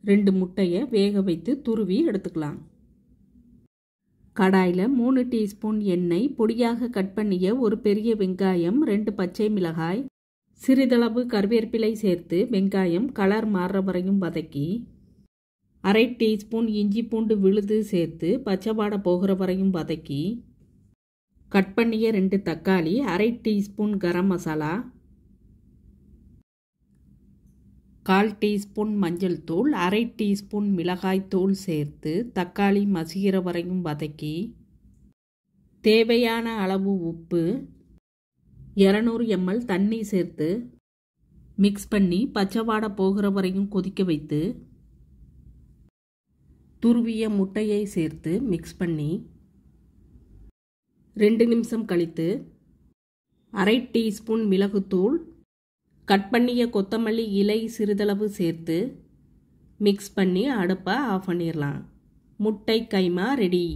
2 முட்டையை வேக வைத்து துருவி எடுத்துக்கலாம். கடாயில் 3 டீஸ்பூன் எண்ணெய், பொடியாக கட் பண்ணிய ஒரு பெரிய வெங்காயம், 2 பச்சை மிளகாய், சிறிதளவு கருவேப்பிலை சேர்த்து வெங்காயம் கலர் மாறுற வரையும் வதக்கி, அரை டீஸ்பூன் இஞ்சி பூண்டு விழுது சேர்த்து பச்சை வாடை போகிற வரையும் வதக்கி, கட் பண்ணிய 2 தக்காளி, அரை டீஸ்பூன் கரம் மசாலா, 1/4 டீஸ்பூன் மஞ்சள் தூள், அரை டீஸ்பூன் மிளகாய் தூள் சேர்த்து தக்காளி மசிகிற வரையும் வதக்கி, தேவையான அளவு உப்பு, 200 ml தண்ணி சேர்த்து மிக்ஸ் பண்ணி பச்சை வாடை போகிற வரையும் கொதிக்க வைத்து, துருவிய முட்டையை சேர்த்து மிக்ஸ் பண்ணி 2 நிமிஷம் கழித்து அரை டீஸ்பூன் மிளகுத்தூள், கட் பண்ணிய கொத்தமல்லி இலை சிறிதளவு சேர்த்து மிக்ஸ் பண்ணி அடுப்பை ஆஃப் பண்ணிடலாம். முட்டை கைமா ரெடி.